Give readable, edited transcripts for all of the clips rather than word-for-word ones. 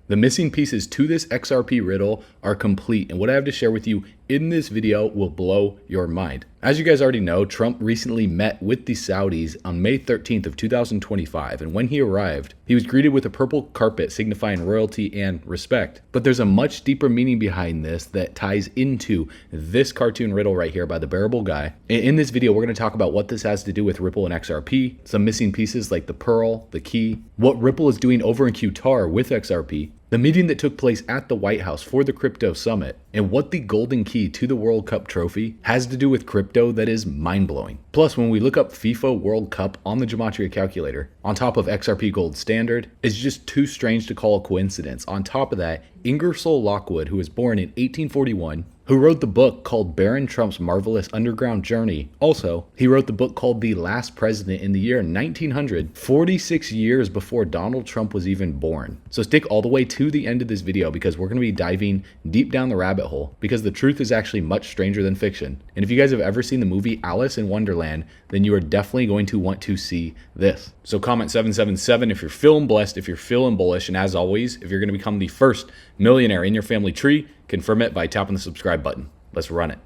The missing pieces to this XRP riddle are complete, and what I have to share with you in this video will blow your mind. As you guys already know, Trump recently met with the Saudis on May 13th of 2025, and when he arrived, he was greeted with a purple carpet signifying royalty and respect. But there's a much deeper meaning behind this that ties into this cartoon riddle right here by the bearable guy. And in this video, we're going to talk about what this has to do with Ripple and XRP, some missing pieces like the pearl, the key, what Ripple is doing over in Qatar with XRP, the meeting that took place at the White House for the crypto summit, and what the golden key to the World Cup trophy has to do with crypto that is mind-blowing. Plus, when we look up FIFA World Cup on the Gematria calculator, on top of XRP Gold Standard, it's just too strange to call a coincidence. On top of that, Ingersoll Lockwood, who was born in 1841, who wrote the book called Barron Trump's Marvelous Underground Journey. Also, he wrote the book called The Last President in the year 1900, 46 years before Donald Trump was even born. So stick all the way to the end of this video because we're going to be diving deep down the rabbit hole because the truth is actually much stranger than fiction. And if you guys have ever seen the movie Alice in Wonderland, then you are definitely going to want to see this. So comment 777 if you're feeling blessed, if you're feeling bullish, and as always, if you're going to become the first millionaire in your family tree, confirm it by tapping the subscribe button. Let's run it.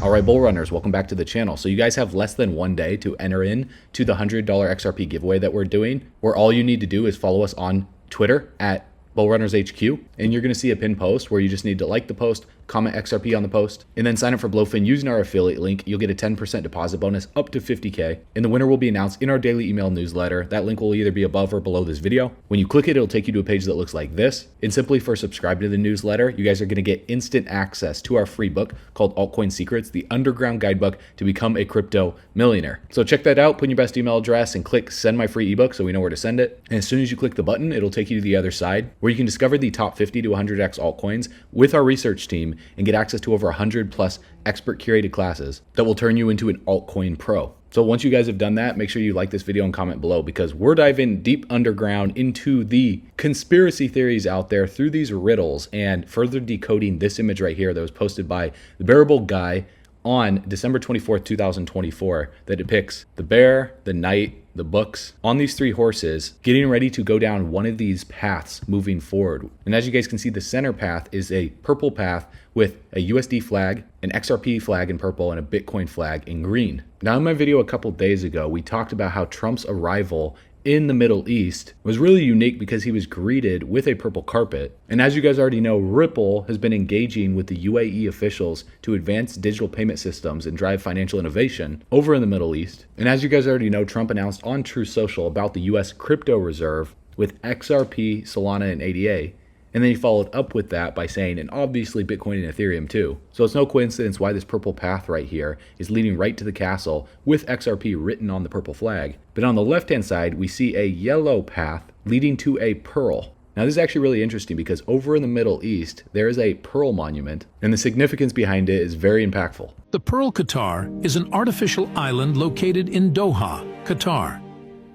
All right, bull runners, welcome back to the channel. So you guys have less than 1 day to enter in to the $100 XRP giveaway that we're doing, where all you need to do is follow us on Twitter at BullRunnersHQ, and you're going to see a pinned post where you just need to like the post, comment XRP on the post, and then sign up for Blowfin using our affiliate link. You'll get a 10% deposit bonus up to 50K, and the winner will be announced in our daily email newsletter. That link will either be above or below this video. When you click it, it'll take you to a page that looks like this, and simply for subscribing to the newsletter, you guys are going to get instant access to our free book called Altcoin Secrets, the underground guidebook to become a crypto millionaire. So check that out, put in your best email address, and click send my free ebook so we know where to send it. And as soon as you click the button, it'll take you to the other side where you can discover the top 50 to 100x altcoins with our research team and get access to over 100 plus expert curated classes that will turn you into an altcoin pro. So once you guys have done that, make sure you like this video and comment below because we're diving deep underground into the conspiracy theories out there through these riddles and further decoding this image right here that was posted by the bearable guy on December 24th, 2024 that depicts the bear, the knight, the books on these three horses getting ready to go down one of these paths moving forward. And as you guys can see, the center path is a purple path with a USD flag, an XRP flag in purple, and a Bitcoin flag in green. Now in my video a couple days ago, we talked about how Trump's arrival in the Middle East was really unique because he was greeted with a purple carpet. And as you guys already know, Ripple has been engaging with the UAE officials to advance digital payment systems and drive financial innovation over in the Middle East. And as you guys already know, Trump announced on Truth Social about the US crypto reserve with XRP, Solana, and ADA. And then he followed up with that by saying, and obviously Bitcoin and Ethereum too. So it's no coincidence why this purple path right here is leading right to the castle with XRP written on the purple flag. But on the left-hand side, we see a yellow path leading to a pearl. Now this is actually really interesting because over in the Middle East, there is a pearl monument and the significance behind it is very impactful. The Pearl Qatar is an artificial island located in Doha, Qatar.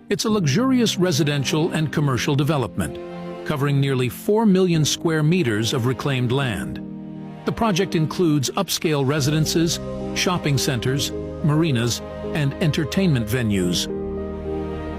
It's a luxurious residential and commercial development, covering nearly 4 million square meters of reclaimed land. The project includes upscale residences, shopping centers, marinas, and entertainment venues.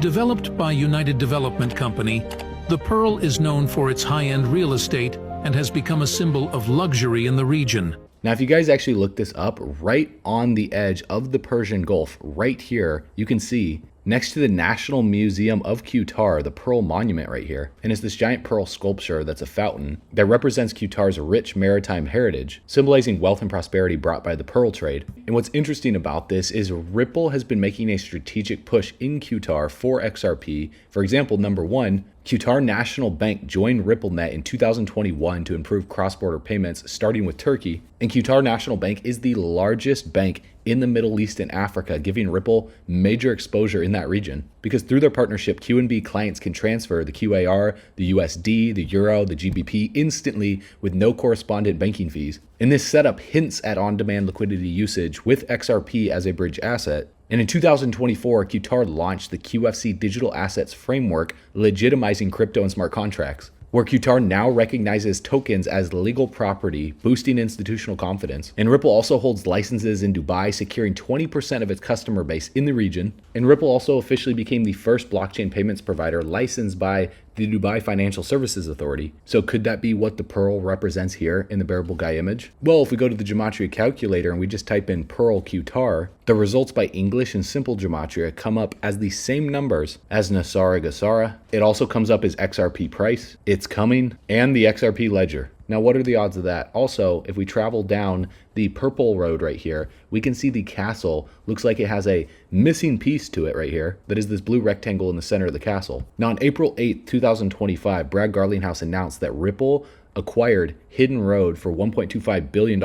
Developed by United Development Company, the Pearl is known for its high-end real estate and has become a symbol of luxury in the region. Now, if you guys actually look this up, right on the edge of the Persian Gulf, right here, you can see next to the National Museum of Qatar, the Pearl Monument right here. And it's this giant pearl sculpture that's a fountain that represents Qatar's rich maritime heritage, symbolizing wealth and prosperity brought by the pearl trade. And what's interesting about this is Ripple has been making a strategic push in Qatar for XRP. For example, number one, Qatar National Bank joined RippleNet in 2021 to improve cross-border payments, starting with Turkey. And Qatar National Bank is the largest bank in the Middle East and Africa, giving Ripple major exposure in that region. Because through their partnership, QNB clients can transfer the QAR, the USD, the Euro, the GBP instantly with no correspondent banking fees. And this setup hints at on-demand liquidity usage with XRP as a bridge asset. And in 2024, Qatar launched the QFC Digital Assets Framework, legitimizing crypto and smart contracts. where Qatar now recognizes tokens as legal property, boosting institutional confidence. And Ripple also holds licenses in Dubai, securing 20% of its customer base in the region. And Ripple also officially became the first blockchain payments provider licensed by the Dubai Financial Services Authority. So could that be what the Pearl represents here in the bearable guy image? Well, if we go to the gematria calculator and we just type in Pearl Qatar, the results by English and simple gematria come up as the same numbers as Nasara Gasara. It also comes up as XRP price, it's coming, and the XRP ledger. Now, what are the odds of that? Also, if we travel down the purple road right here, we can see the castle looks like it has a missing piece to it right here. That is this blue rectangle in the center of the castle. Now, on April 8th, 2025, Brad Garlinghouse announced that Ripple acquired Hidden Road for $1.25 billion.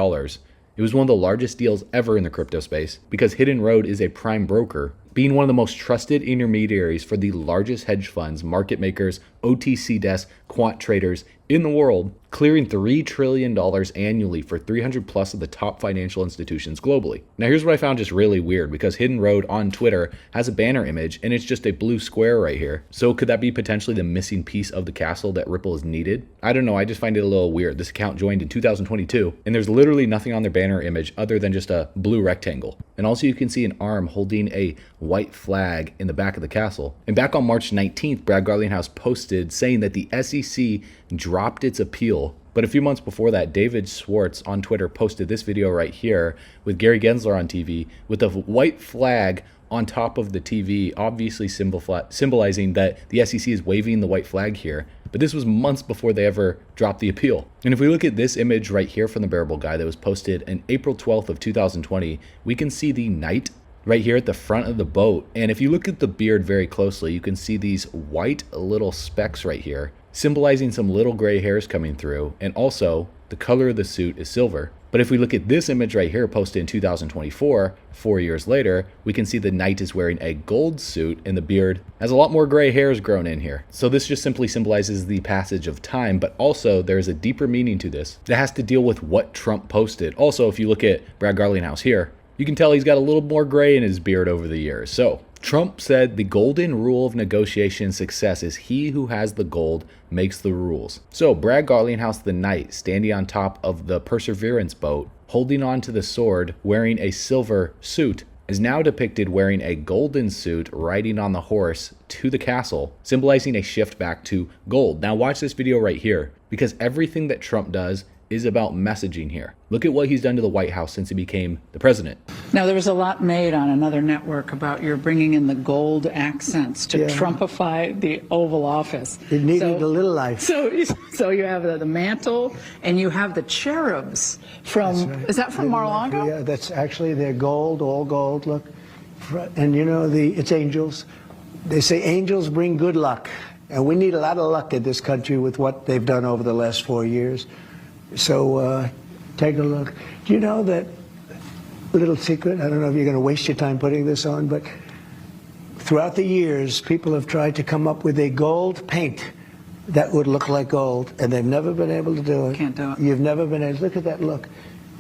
It was one of the largest deals ever in the crypto space because Hidden Road is a prime broker, being one of the most trusted intermediaries for the largest hedge funds, market makers, OTC desks, quant traders in the world, clearing $3 trillion annually for 300 plus of the top financial institutions globally. Now, here's what I found just really weird, because Hidden Road on Twitter has a banner image and it's just a blue square right here. So could that be potentially the missing piece of the castle that Ripple is needed? I don't know. I just find it a little weird. This account joined in 2022 and there's literally nothing on their banner image other than just a blue rectangle. And also you can see an arm holding a white flag in the back of the castle. And back on March 19th, Brad Garlinghouse posted saying that the SEC dropped its appeal. But a few months before that, David Schwartz on Twitter posted this video right here with Gary Gensler on TV with a white flag on top of the TV, obviously symbolizing that the SEC is waving the white flag here. But this was months before they ever dropped the appeal. And if we look at this image right here from the bearable guy that was posted on April 12th of 2020, we can see the knight right here at the front of the boat. And if you look at the beard very closely, you can see these white little specks right here, symbolizing some little gray hairs coming through. And also the color of the suit is silver. But if we look at this image right here posted in 2024, 4 years later, we can see the knight is wearing a gold suit and the beard has a lot more gray hairs grown in here. So this just simply symbolizes the passage of time, but also there's a deeper meaning to this that has to deal with what Trump posted. Also, if you look at Brad Garlinghouse here, you can tell he's got a little more gray in his beard over the years. So Trump said the golden rule of negotiation success is he who has the gold makes the rules. So Brad Garlinghouse, the knight, standing on top of the Perseverance boat, holding on to the sword, wearing a silver suit, is now depicted wearing a golden suit, riding on the horse to the castle, symbolizing a shift back to gold. Now watch this video right here, because everything that Trump does is about messaging here. Look at what he's done to the White House since he became the president. Now, there was a lot made on another network about your bringing in the gold accents to Trumpify the Oval Office. It needed a little life. So you have the mantle and you have the cherubs from, right. Is that from Mar-a-Lago? Yeah, that's actually, they're gold, all gold, look. And you know, it's angels. They say angels bring good luck. And we need a lot of luck in this country with what they've done over the last 4 years. So take a look. Do you know that little secret? I don't know if you're going to waste your time putting this on, but throughout the years, people have tried to come up with a gold paint that would look like gold, and they've never been able to do it. Can't do it. You've never been able, look at that look.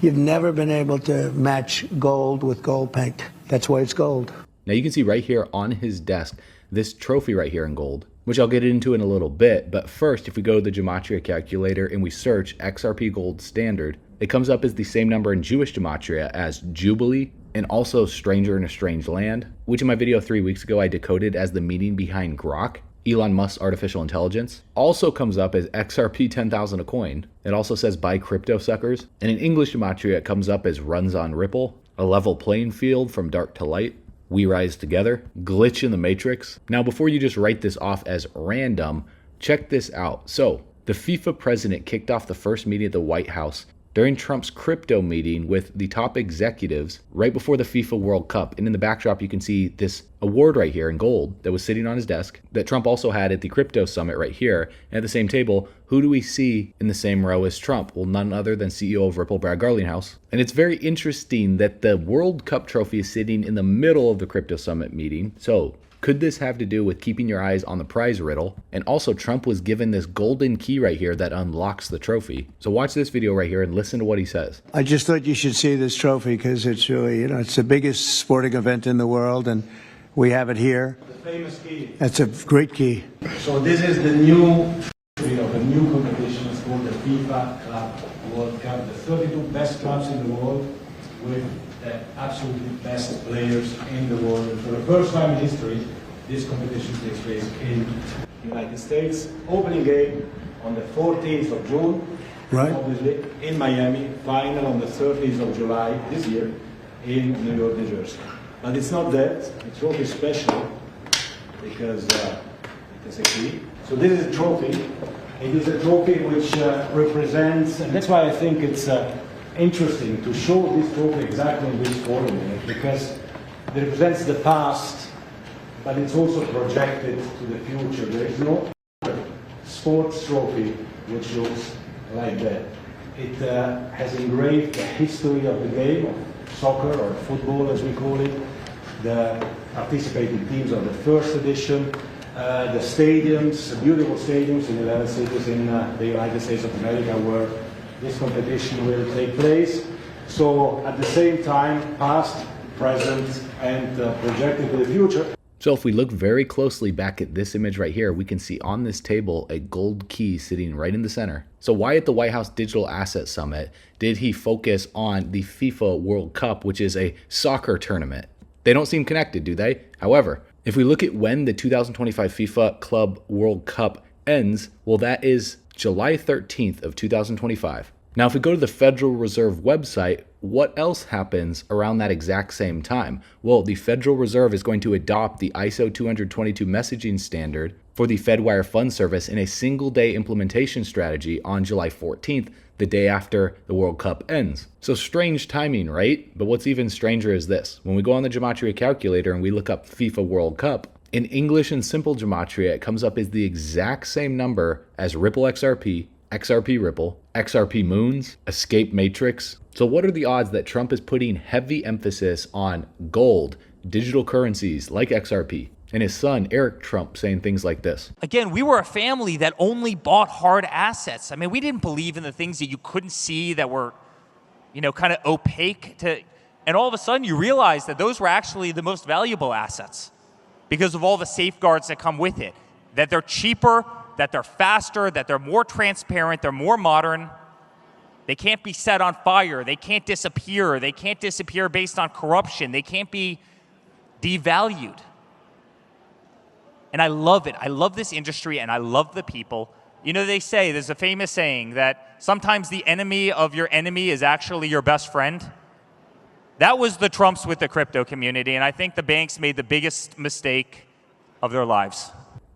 You've never been able to match gold with gold paint. That's why it's gold. Now you can see right here on his desk, this trophy right here in gold, which I'll get into in a little bit. But first, if we go to the gematria calculator and we search XRP Gold Standard, it comes up as the same number in Jewish gematria as Jubilee and also Stranger in a Strange Land, which in my video 3 weeks ago I decoded as the meaning behind Grok, Elon Musk's artificial intelligence. Also comes up as XRP 10,000 a coin. It also says buy crypto suckers. And in English gematria, it comes up as runs on Ripple, a level playing field from dark to light, we rise together, glitch in the matrix. Now, before you just write this off as random, check this out. So the FIFA president kicked off the first meeting at the White House during Trump's crypto meeting with the top executives right before the FIFA World Cup. And in the backdrop, you can see this award right here in gold that was sitting on his desk that Trump also had at the crypto summit right here. And at the same table, who do we see in the same row as Trump? Well, none other than CEO of Ripple, Brad Garlinghouse. And it's very interesting that the World Cup trophy is sitting in the middle of the crypto summit meeting. So could this have to do with keeping your eyes on the prize riddle? And also, Trump was given this golden key right here that unlocks the trophy. So watch this video right here and listen to what he says. I just thought you should see this trophy because it's really, you know, it's the biggest sporting event in the world, and we have it here. The famous key. That's a great key. So this is the new, the new FIFA Club World Cup, the 32 best clubs in the world with the absolutely best players in the world. And for the first time in history, this competition takes place in the United States. Opening game on the 14th of June, Right. obviously in Miami, final on the 30th of July this year in New York, New Jersey. But it's not that, it's trophy special because it is a key. So this is a trophy. It is a trophy which represents, and that's why I think it's interesting to show this trophy exactly in this form, because it represents the past, but it's also projected to the future. There is no sports trophy which looks like that. It has engraved the history of the game, of soccer or football as we call it, the participating teams of the first edition, the stadiums, beautiful stadiums in 11 cities in the United States of America where this competition will take place. So at the same time, past, present, and projected to the future. So if we look very closely back at this image right here, we can see on this table a gold key sitting right in the center. So why at the White House Digital Asset Summit did he focus on the FIFA World Cup, which is a soccer tournament? They don't seem connected, do they? However, if we look at when the 2025 FIFA Club World Cup ends, well, that is July 13th of 2025. Now, if we go to the Federal Reserve website, what else happens around that exact same time? Well, the Federal Reserve is going to adopt the ISO 222 messaging standard for the Fedwire Fund Service in a single day implementation strategy on July 14th, the day after the World Cup ends. So strange timing, right? But what's even stranger is this. When we go on the Gematria calculator and we look up FIFA World Cup, in English and simple Gematria, it comes up as the exact same number as Ripple XRP, XRP Ripple, XRP Moons, Escape Matrix. So what are the odds that Trump is putting heavy emphasis on gold, digital currencies like XRP, and his son, Eric Trump, saying things like this? Again, we were a family that only bought hard assets. I mean, we didn't believe in the things that you couldn't see that were, kind of opaque to, and all of a sudden you realize that those were actually the most valuable assets because of all the safeguards that come with it, that they're cheaper, that they're faster, that they're more transparent, they're more modern. They can't be set on fire. They can't disappear. They can't disappear based on corruption. They can't be devalued. And I love it. I love this industry and I love the people. They say, there's a famous saying that sometimes the enemy of your enemy is actually your best friend. That was the Trumps with the crypto community, and I think the banks made the biggest mistake of their lives.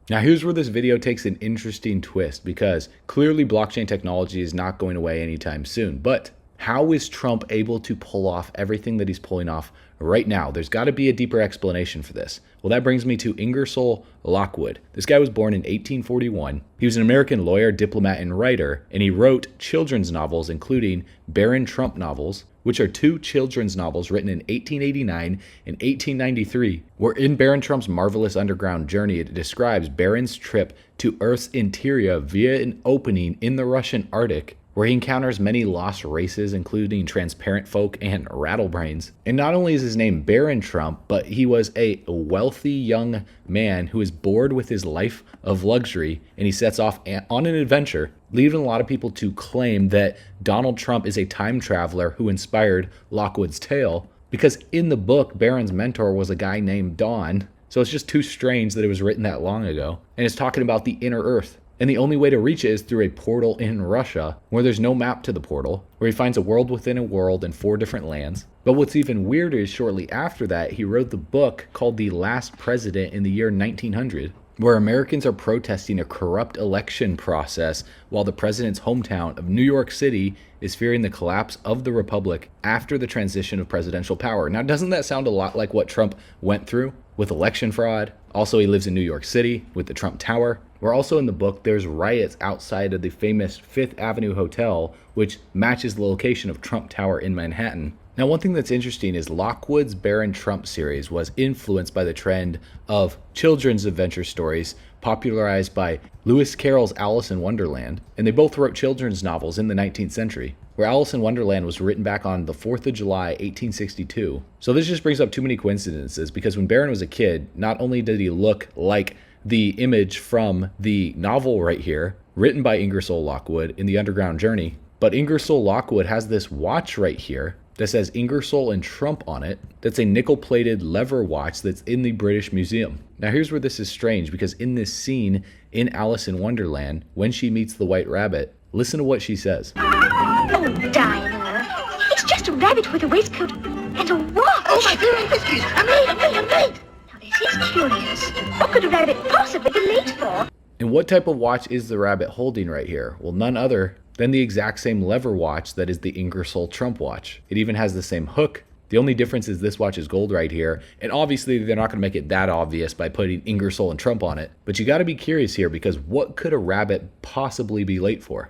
Now here's where this video takes an interesting twist, because clearly blockchain technology is not going away anytime soon. But how is Trump able to pull off everything that he's pulling off right now? There's got to be a deeper explanation for this. Well, that brings me to Ingersoll Lockwood. This guy was born in 1841. He was an American lawyer, diplomat, and writer, and he wrote children's novels, including Baron Trump novels, which are two children's novels written in 1889 and 1893, where in Baron Trump's marvelous underground journey, it describes Baron's trip to Earth's interior via an opening in the Russian Arctic, where he encounters many lost races, including transparent folk and rattlebrains. And not only is his name Baron Trump, but he was a wealthy young man who is bored with his life of luxury, and he sets off on an adventure, leading a lot of people to claim that Donald Trump is a time traveler who inspired Lockwood's tale, because in the book, Baron's mentor was a guy named Don. So it's just too strange that it was written that long ago. And it's talking about the inner Earth. And the only way to reach it is through a portal in Russia, where there's no map to the portal, where he finds a world within a world in 4 different lands. But what's even weirder is shortly after that, he wrote the book called The Last President in the year 1900, where Americans are protesting a corrupt election process while the president's hometown of New York City is fearing the collapse of the republic after the transition of presidential power. Now, doesn't that sound a lot like what Trump went through with election fraud? Also, he lives in New York City with the Trump Tower. Where also in the book, there's riots outside of the famous Fifth Avenue Hotel, which matches the location of Trump Tower in Manhattan. Now, one thing that's interesting is Lockwood's Baron Trump series was influenced by the trend of children's adventure stories popularized by Lewis Carroll's Alice in Wonderland, and they both wrote children's novels in the 19th century, where Alice in Wonderland was written back on the 4th of July, 1862. So this just brings up too many coincidences, because when Baron was a kid, not only did he look like the image from the novel right here, written by Ingersoll Lockwood in the Underground Journey. But Ingersoll Lockwood has this watch right here that says Ingersoll and Trump on it. That's a nickel-plated lever watch that's in the British Museum. Now here's where this is strange, because in this scene in Alice in Wonderland, when she meets the White Rabbit, listen to what she says. Oh, Dinah, it's just a rabbit with a waistcoat and a watch. Oh, my dear biscuits, I'm late. Now, this is curious. What could a rabbit possibly be late for? And what type of watch is the rabbit holding right here? Well, none other than the exact same lever watch that is the Ingersoll Trump watch. It even has the same hook. The only difference is this watch is gold right here. And obviously they're not gonna make it that obvious by putting Ingersoll and Trump on it. But you gotta be curious here, because what could a rabbit possibly be late for?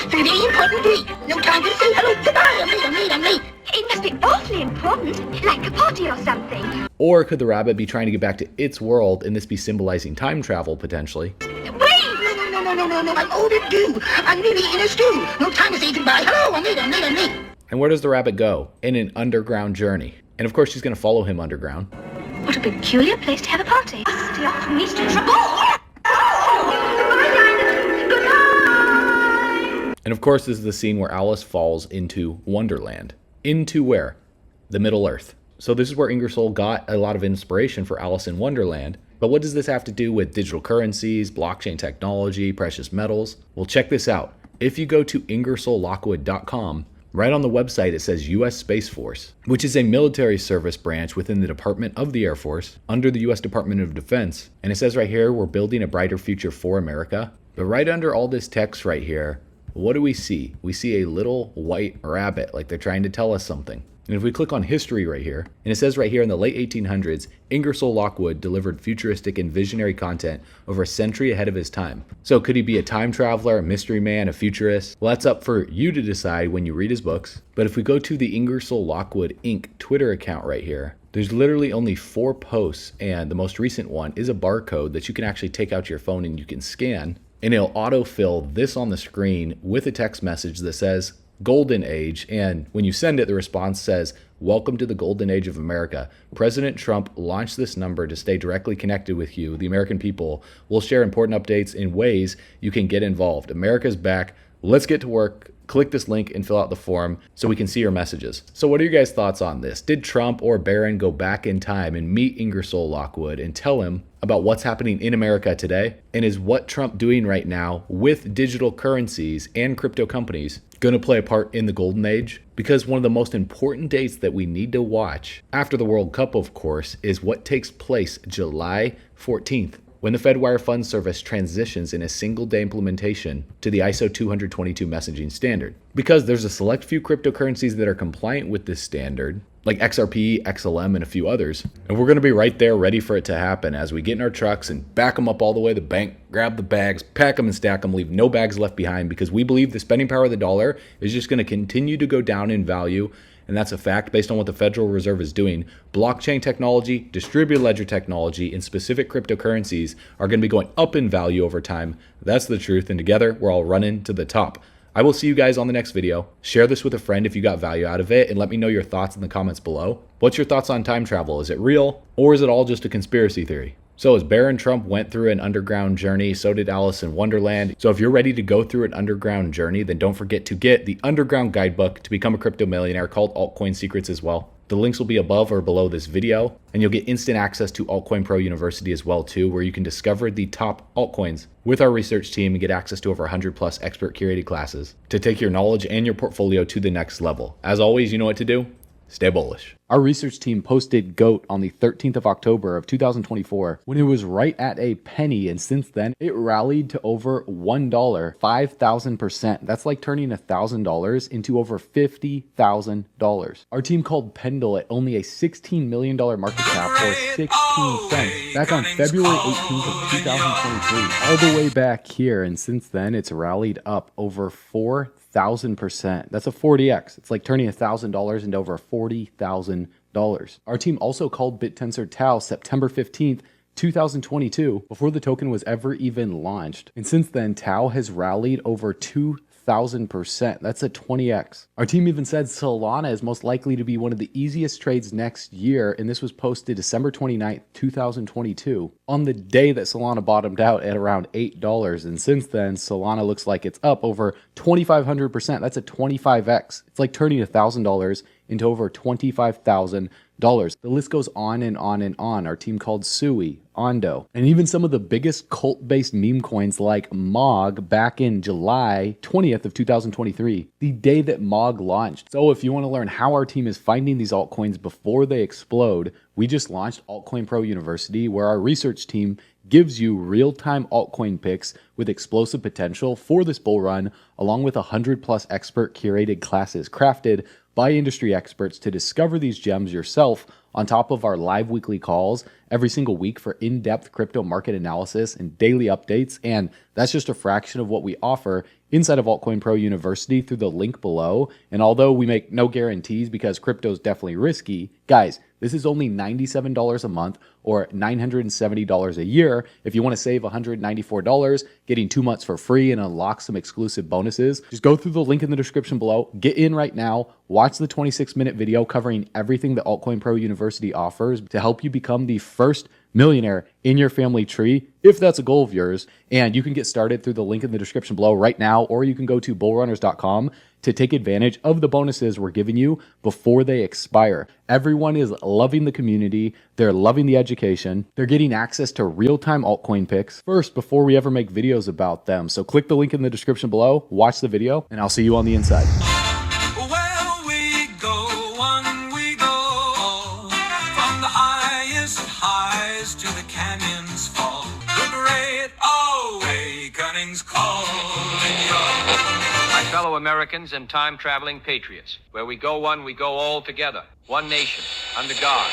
Very important day. No time to say hello. Goodbye, I'm late. It must be awfully important, like a party or something. Or could the rabbit be trying to get back to its world, and this be symbolizing time travel potentially? Wait! No, I'm overdue. I'm really in a stew. No time to say goodbye. Hello, I'm late. And where does the rabbit go? In an underground journey. And of course she's gonna follow him underground. What a peculiar place to have a party. Stay off Mr. Trump. Goodbye! And of course this is the scene where Alice falls into Wonderland. Into where? The Middle Earth. So this is where Ingersoll got a lot of inspiration for Alice in Wonderland. But what does this have to do with digital currencies, blockchain technology, precious metals? Well, check this out. If you go to IngersollLockwood.com, right on the website it says U.S. Space Force, which is a military service branch within the Department of the Air Force under the U.S. Department of Defense. And it says right here, we're building a brighter future for America. But right under all this text right here, what do we see? We see a little white rabbit, like they're trying to tell us something. And if we click on history right here, and it says right here in the late 1800s, Ingersoll Lockwood delivered futuristic and visionary content over a century ahead of his time. So could he be a time traveler, a mystery man, a futurist? Well, that's up for you to decide when you read his books. But if we go to the Ingersoll Lockwood Inc. Twitter account right here, there's literally only 4 posts, and the most recent one is a barcode that you can actually take out your phone and you can scan, and it'll autofill this on the screen with a text message that says, Golden Age, and when you send it, the response says, "Welcome to the Golden Age of America. President Trump launched this number to stay directly connected with you, the American people. We'll share important updates in ways you can get involved. America's back. Let's get to work. Click this link and fill out the form so we can see your messages." So what are your guys' thoughts on this? Did Trump or Barron go back in time and meet Ingersoll Lockwood and tell him about what's happening in America today? And is what Trump doing right now with digital currencies and crypto companies going to play a part in the golden age? Because one of the most important dates that we need to watch after the World Cup, of course, is what takes place July 14th. When the Fedwire Fund Service transitions in a single day implementation to the ISO 222 messaging standard. Because there's a select few cryptocurrencies that are compliant with this standard, like XRP, XLM, and a few others. And we're gonna be right there ready for it to happen as we get in our trucks and back them up all the way to the bank, grab the bags, pack them and stack them, leave no bags left behind, because we believe the spending power of the dollar is just gonna continue to go down in value. And that's a fact based on what the Federal Reserve is doing. Blockchain technology, distributed ledger technology, and specific cryptocurrencies are going to be going up in value over time. That's the truth, and together we're all running to the top. I will see you guys on the next video. Share this with a friend if you got value out of it, and let me know your thoughts in the comments below. What's your thoughts on time travel? Is it real, or is it all just a conspiracy theory? So as Barron Trump went through an underground journey, so did Alice in Wonderland. So if you're ready to go through an underground journey, then don't forget to get the Underground Guidebook to become a crypto millionaire called Altcoin Secrets as well. The links will be above or below this video, and you'll get instant access to Altcoin Pro University as well too, where you can discover the top altcoins with our research team and get access to over 100 plus expert curated classes to take your knowledge and your portfolio to the next level. As always, you know what to do. Stay bullish. Our research team posted GOAT on the 13th of October of 2024 when it was right at a penny, and since then it rallied to over $1, 5,000%. That's like turning $1,000 into over $50,000. Our team called Pendle at only a $16 million market cap or 16 cents back on February 18th of 2023, all the way back here, and since then it's rallied up over 4,000%. That's a 40x. It's like turning $1,000 into over $40,000. Our team also called BitTensor Tau September 15th, 2022, before the token was ever even launched. And since then, Tau has rallied over 2,000%. 1,000%. That's a 20x. Our team even said Solana is most likely to be one of the easiest trades next year, and this was posted December 29th, 2022, on the day that Solana bottomed out at around $8. And since then, Solana looks like it's up over 2,500%. That's a 25x. It's like turning $1,000 into over $25,000. The list goes on and on and on. Our team called Sui, Ondo, and even some of the biggest cult-based meme coins like MOG back in July 20th of 2023, the day that MOG launched. So if you want to learn how our team is finding these altcoins before they explode, we just launched Altcoin Pro University, where our research team gives you real-time altcoin picks with explosive potential for this bull run, along with 100+ expert curated classes crafted by industry experts to discover these gems yourself, on top of our live weekly calls every single week for in-depth crypto market analysis and daily updates. And that's just a fraction of what we offer inside of Altcoin Pro University through the link below. And although we make no guarantees because crypto is definitely risky, guys, this is only $97 a month or $970 a year. If you want to save $194, getting 2 months for free and unlock some exclusive bonuses, just go through the link in the description below. Get in right now. Watch the 26-minute video covering everything that Altcoin Pro University offers to help you become the first millionaire in your family tree, if that's a goal of yours. And you can get started through the link in the description below right now, or you can go to bullrunners.com to take advantage of the bonuses we're giving you before they expire. Everyone is loving the community. They're loving the education. They're getting access to real-time altcoin picks first before we ever make videos about them. So click the link in the description below, watch the video, and I'll see you on the inside. To the canyons fall, the great awakening's calling you. My fellow Americans and time-traveling patriots, where we go one, we go all together. One nation, under God,